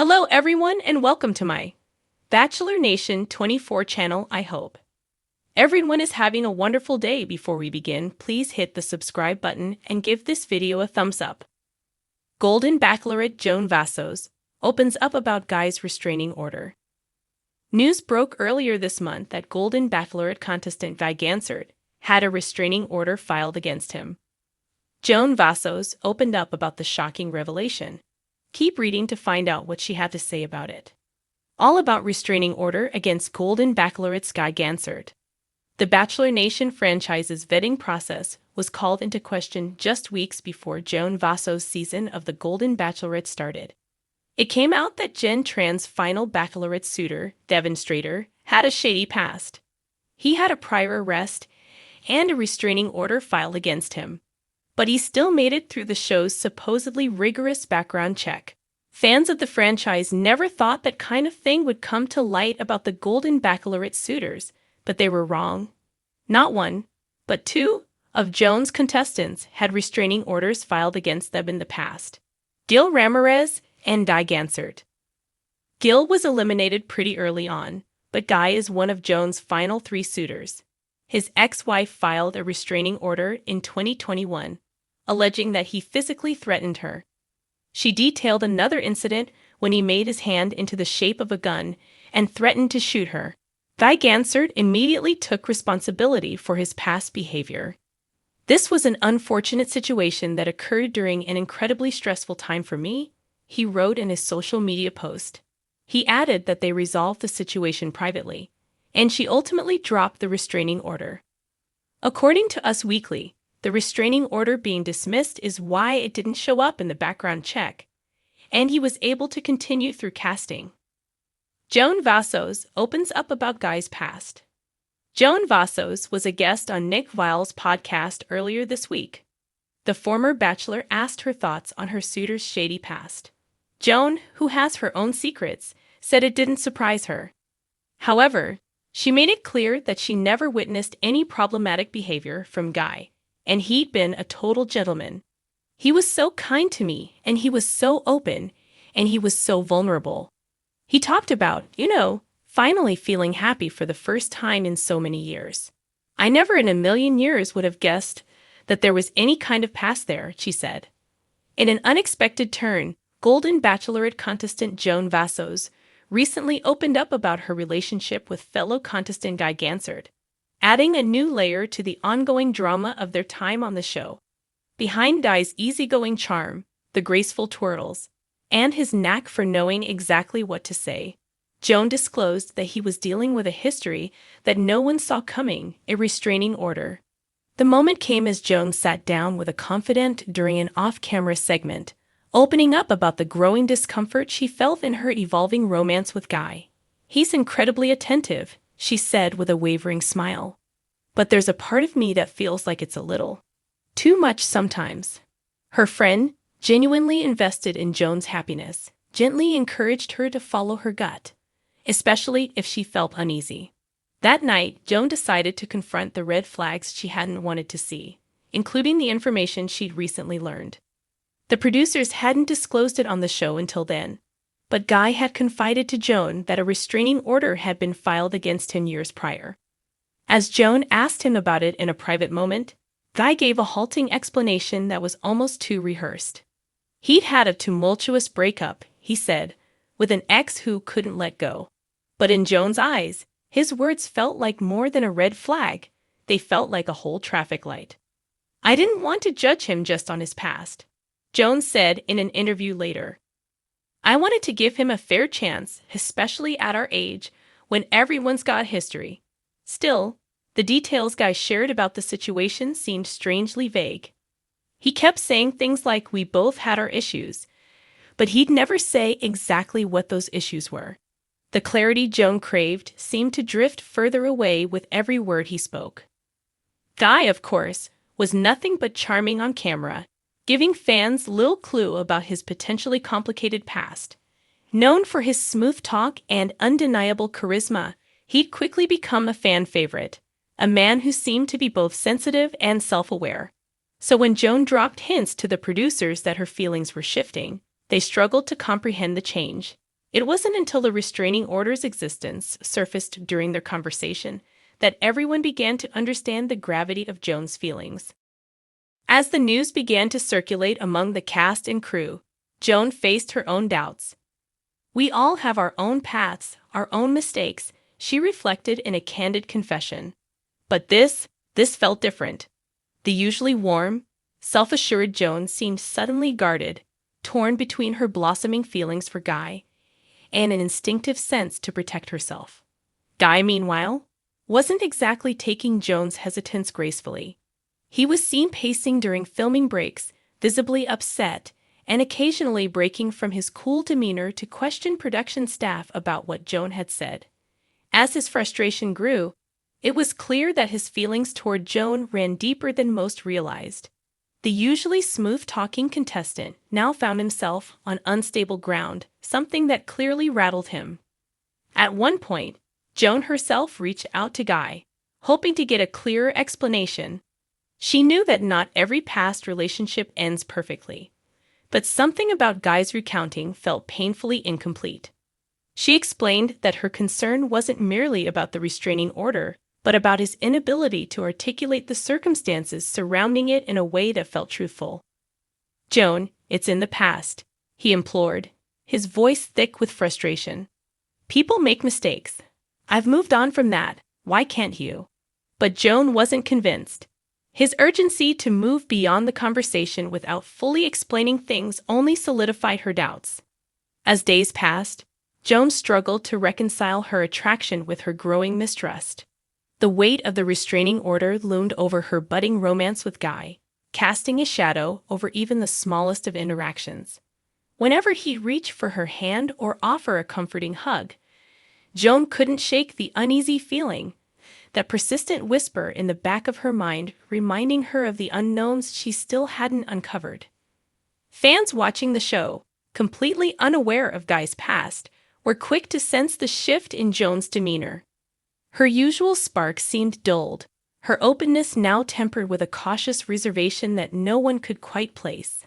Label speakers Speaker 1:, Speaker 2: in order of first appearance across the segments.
Speaker 1: Hello everyone and welcome to my Bachelor Nation 24 channel. I hope everyone is having a wonderful day. Before we begin, please hit the subscribe button and give this video a thumbs up. Golden Bachelorette Joan Vassos opens up about guy's restraining order. News broke earlier this month that Golden Bachelorette contestant Guy Gansert had a restraining order filed against him. Joan Vassos opened up about the shocking revelation. Keep reading to find out what she had to say about it. All about restraining order against Golden Bachelorette's Guy Gansert. The Bachelor Nation franchise's vetting process was called into question just weeks before Joan Vassos' season of The Golden Bachelorette started. It came out that Jen Tran's final Bachelorette suitor, Devon Strader, had a shady past. He had a prior arrest and a restraining order filed against him. But he still made it through the show's supposedly rigorous background check. Fans of the franchise never thought that kind of thing would come to light about the Golden Bachelorette suitors, but they were wrong. Not one, but two of Joan's contestants had restraining orders filed against them in the past: Gil Ramirez and Guy Gansert. Gil was eliminated pretty early on, but Guy is one of Joan's final three suitors. His ex-wife filed a restraining order in 2021, alleging that he physically threatened her. She detailed another incident when he made his hand into the shape of a gun and threatened to shoot her. Guy Gansert immediately took responsibility for his past behavior. "This was an unfortunate situation that occurred during an incredibly stressful time for me," he wrote in his social media post. He added that they resolved the situation privately, and she ultimately dropped the restraining order. According to Us Weekly, the restraining order being dismissed is why it didn't show up in the background check, and he was able to continue through casting. Joan Vassos opens up about Guy's past. Joan Vassos was a guest on Nick Viall's podcast earlier this week. The former Bachelor asked her thoughts on her suitor's shady past. Joan, who has her own secrets, said it didn't surprise her. However, she made it clear that she never witnessed any problematic behavior from Guy, and he'd been a total gentleman. "He was so kind to me, and he was so open, and he was so vulnerable." He talked about, finally feeling happy for the first time in so many years. "I never in a million years would have guessed that there was any kind of past there," she said. In an unexpected turn, Golden Bachelorette contestant Joan Vassos recently opened up about her relationship with fellow contestant Guy Gansert, adding a new layer to the ongoing drama of their time on the show. Behind Guy's easygoing charm, the graceful twirls, and his knack for knowing exactly what to say, Joan disclosed that he was dealing with a history that no one saw coming: a restraining order. The moment came as Joan sat down with a confidant during an off-camera segment, opening up about the growing discomfort she felt in her evolving romance with Guy. "He's incredibly attentive," she said with a wavering smile. "But there's a part of me that feels like it's a little too much sometimes." Her friend, genuinely invested in Joan's happiness, gently encouraged her to follow her gut, especially if she felt uneasy. That night, Joan decided to confront the red flags she hadn't wanted to see, including the information she'd recently learned. The producers hadn't disclosed it on the show until then, but Guy had confided to Joan that a restraining order had been filed against him years prior. As Joan asked him about it in a private moment, Guy gave a halting explanation that was almost too rehearsed. He'd had a tumultuous breakup, he said, with an ex who couldn't let go. But in Joan's eyes, his words felt like more than a red flag. They felt like a whole traffic light. "I didn't want to judge him just on his past," Joan said in an interview later. "I wanted to give him a fair chance, especially at our age, when everyone's got history." Still, the details Guy shared about the situation seemed strangely vague. He kept saying things like, "We both had our issues," but he'd never say exactly what those issues were. The clarity Joan craved seemed to drift further away with every word he spoke. Guy, of course, was nothing but charming on camera, giving fans little clue about his potentially complicated past. Known for his smooth talk and undeniable charisma, he'd quickly become a fan favorite, a man who seemed to be both sensitive and self-aware. So when Joan dropped hints to the producers that her feelings were shifting, they struggled to comprehend the change. It wasn't until the restraining order's existence surfaced during their conversation that everyone began to understand the gravity of Joan's feelings. As the news began to circulate among the cast and crew, Joan faced her own doubts. "We all have our own paths, our own mistakes," she reflected in a candid confession. But this felt different. The usually warm, self-assured Joan seemed suddenly guarded, torn between her blossoming feelings for Guy and an instinctive sense to protect herself. Guy, meanwhile, wasn't exactly taking Joan's hesitance gracefully. He was seen pacing during filming breaks, visibly upset, and occasionally breaking from his cool demeanor to question production staff about what Joan had said. As his frustration grew, it was clear that his feelings toward Joan ran deeper than most realized. The usually smooth-talking contestant now found himself on unstable ground, something that clearly rattled him. At one point, Joan herself reached out to Guy, hoping to get a clearer explanation. She knew that not every past relationship ends perfectly, but something about Guy's recounting felt painfully incomplete. She explained that her concern wasn't merely about the restraining order, but about his inability to articulate the circumstances surrounding it in a way that felt truthful. "Joan, it's in the past," he implored, his voice thick with frustration. "People make mistakes. I've moved on from that. Why can't you?" But Joan wasn't convinced. His urgency to move beyond the conversation without fully explaining things only solidified her doubts. As days passed, Joan struggled to reconcile her attraction with her growing mistrust. The weight of the restraining order loomed over her budding romance with Guy, casting a shadow over even the smallest of interactions. Whenever he'd reach for her hand or offer a comforting hug, Joan couldn't shake the uneasy feeling, that persistent whisper in the back of her mind reminding her of the unknowns she still hadn't uncovered. Fans watching the show, completely unaware of Guy's past, were quick to sense the shift in Joan's demeanor. Her usual spark seemed dulled, her openness now tempered with a cautious reservation that no one could quite place.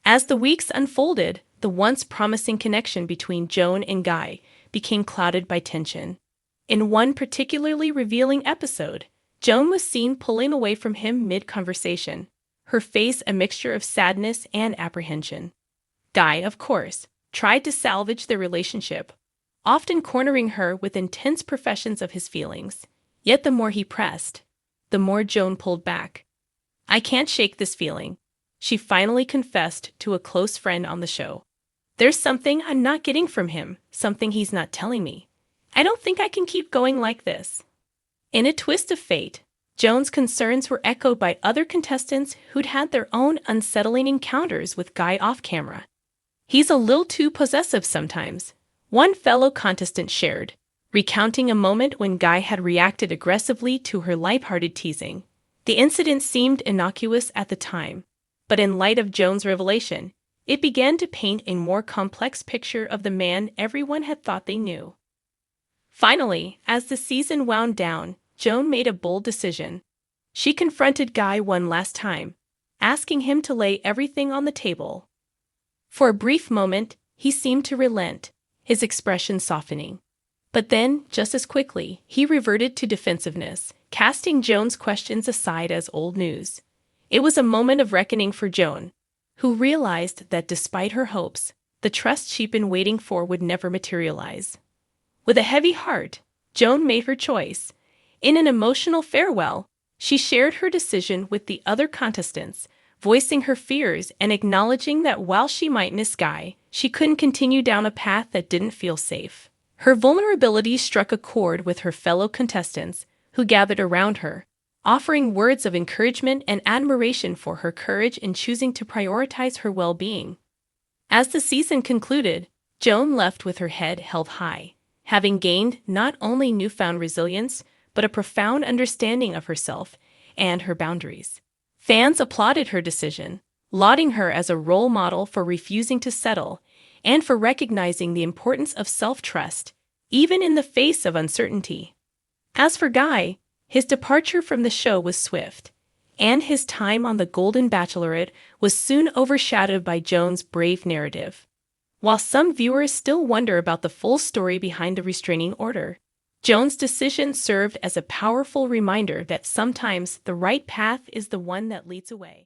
Speaker 1: As the weeks unfolded, the once promising connection between Joan and Guy became clouded by tension. In one particularly revealing episode, Joan was seen pulling away from him mid-conversation, her face a mixture of sadness and apprehension. Guy, of course, tried to salvage the relationship, often cornering her with intense professions of his feelings. Yet the more he pressed, the more Joan pulled back. "I can't shake this feeling," she finally confessed to a close friend on the show. "There's something I'm not getting from him, something he's not telling me. I don't think I can keep going like this." In a twist of fate, Joan's concerns were echoed by other contestants who'd had their own unsettling encounters with Guy off camera. "He's a little too possessive sometimes," one fellow contestant shared, recounting a moment when Guy had reacted aggressively to her lighthearted teasing. The incident seemed innocuous at the time, but in light of Joan's revelation, it began to paint a more complex picture of the man everyone had thought they knew. Finally, as the season wound down, Joan made a bold decision. She confronted Guy one last time, asking him to lay everything on the table. For a brief moment, he seemed to relent, his expression softening. But then, just as quickly, he reverted to defensiveness, casting Joan's questions aside as old news. It was a moment of reckoning for Joan, who realized that despite her hopes, the trust she'd been waiting for would never materialize. With a heavy heart, Joan made her choice. In an emotional farewell, she shared her decision with the other contestants, voicing her fears and acknowledging that while she might miss Guy, she couldn't continue down a path that didn't feel safe. Her vulnerability struck a chord with her fellow contestants, who gathered around her, offering words of encouragement and admiration for her courage in choosing to prioritize her well-being. As the season concluded, Joan left with her head held high, having gained not only newfound resilience, but a profound understanding of herself and her boundaries. Fans applauded her decision, lauding her as a role model for refusing to settle and for recognizing the importance of self-trust, even in the face of uncertainty. As for Guy, his departure from the show was swift, and his time on the Golden Bachelorette was soon overshadowed by Joan's brave narrative. While some viewers still wonder about the full story behind the restraining order, Joan's decision served as a powerful reminder that sometimes the right path is the one that leads away.